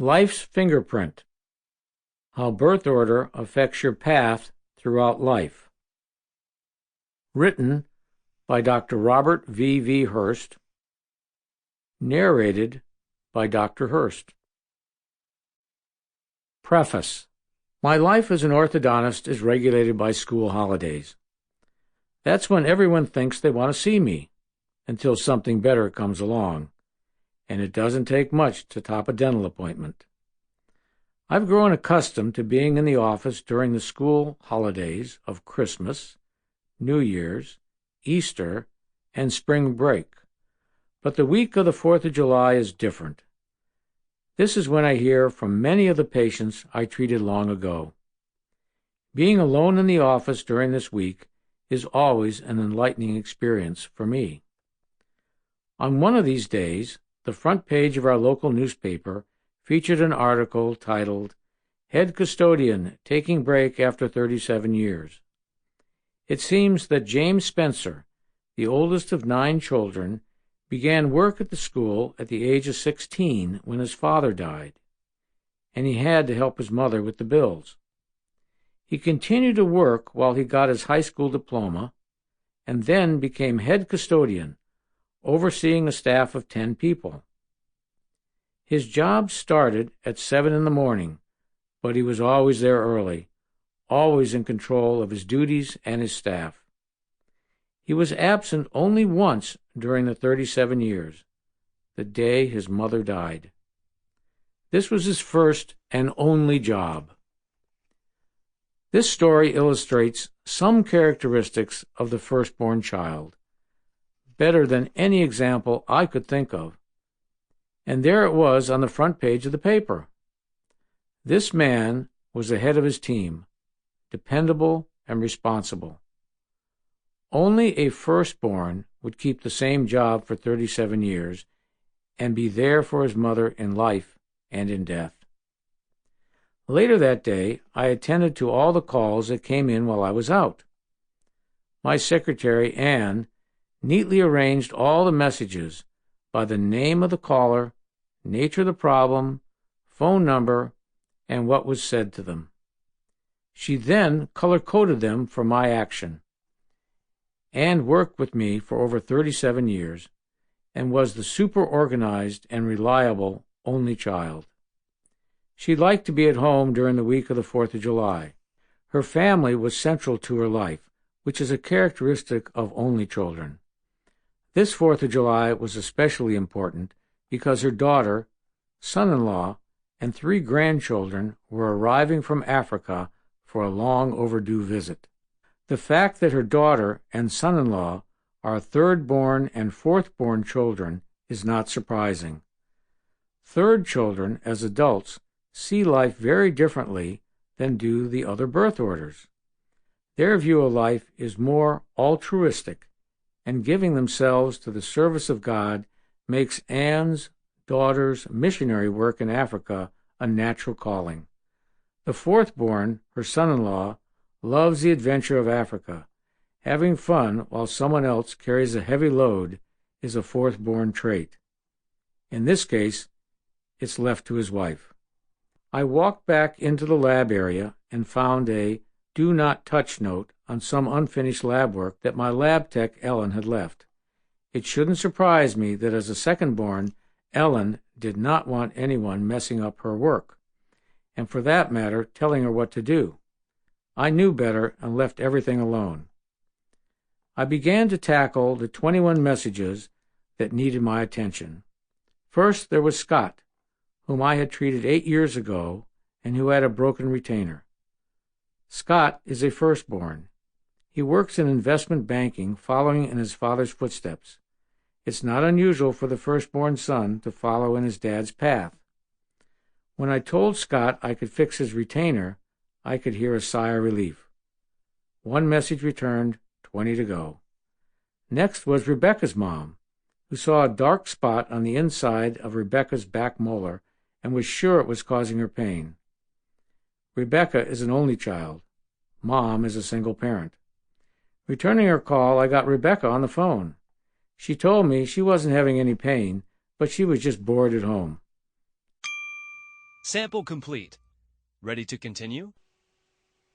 Life's Fingerprint: How Birth Order Affects Your Path Throughout Life. Written by Dr. Robert V. Hurst. Narrated by Dr. Hurst. Preface. My life as an orthodontist is regulated by school holidays. That's when everyone thinks they want to see me, until something better comes along, and it doesn't take much to top a dental appointment. I've grown accustomed to being in the office during the school holidays of Christmas, New Year's, Easter, and spring break, but the week of the 4th of July is different. This is when I hear from many of the patients I treated long ago. Being alone in the office during this week is always an enlightening experience for me. On one of these days, the front page of our local newspaper featured an article titled, "Head Custodian Taking Break After 37 Years." It seems that James Spencer, the oldest of 9 children, began work at the school at the age of 16 when his father died, and he had to help his mother with the bills. He continued to work while he got his high school diploma, and then became head custodian, overseeing a staff of 10 people. His job started at 7 in the morning, but he was always there early, always in control of his duties and his staff. He was absent only once during the 37 years, the day his mother died. This was his first and only job. This story illustrates some characteristics of the firstborn child, better than any example I could think of. And there it was on the front page of the paper. This man was the head of his team, dependable and responsible. Only a firstborn would keep the same job for 37 years and be there for his mother in life and in death. Later that day, I attended to all the calls that came in while I was out. My secretary, Anne, neatly arranged all the messages by the name of the caller, nature of the problem, phone number, and what was said to them. She then color-coded them for my action. Anne worked with me for over 37 years and was the super-organized and reliable only child. She liked to be at home during the week of the 4th of July. Her family was central to her life, which is a characteristic of only children. This 4th of July was especially important because her daughter, son-in-law, and 3 grandchildren were arriving from Africa for a long overdue visit. The fact that her daughter and son-in-law are third-born and fourth-born children is not surprising. Third children, as adults, see life very differently than do the other birth orders. Their view of life is more altruistic, and giving themselves to the service of God makes Anne's daughter's missionary work in Africa a natural calling. The fourth-born, her son-in-law, loves the adventure of Africa. Having fun while someone else carries a heavy load is a fourth-born trait. In this case, it's left to his wife. I walked back into the lab area and found a "do not touch" note on some unfinished lab work that my lab tech Ellen had left. It shouldn't surprise me that as a second-born, Ellen did not want anyone messing up her work, and for that matter, telling her what to do. I knew better and left everything alone. I began to tackle the 21 messages that needed my attention. First, there was Scott, whom I had treated 8 years ago and who had a broken retainer. Scott is a firstborn. He works in investment banking, following in his father's footsteps. It's not unusual for the firstborn son to follow in his dad's path. When I told Scott I could fix his retainer, I could hear a sigh of relief. 1 message returned, 20 to go. Next was Rebecca's mom, who saw a dark spot on the inside of Rebecca's back molar and was sure it was causing her pain. Rebecca is an only child. Mom is a single parent. Returning her call, I got Rebecca on the phone. She told me she wasn't having any pain, but she was just bored at home. Sample complete. Ready to continue?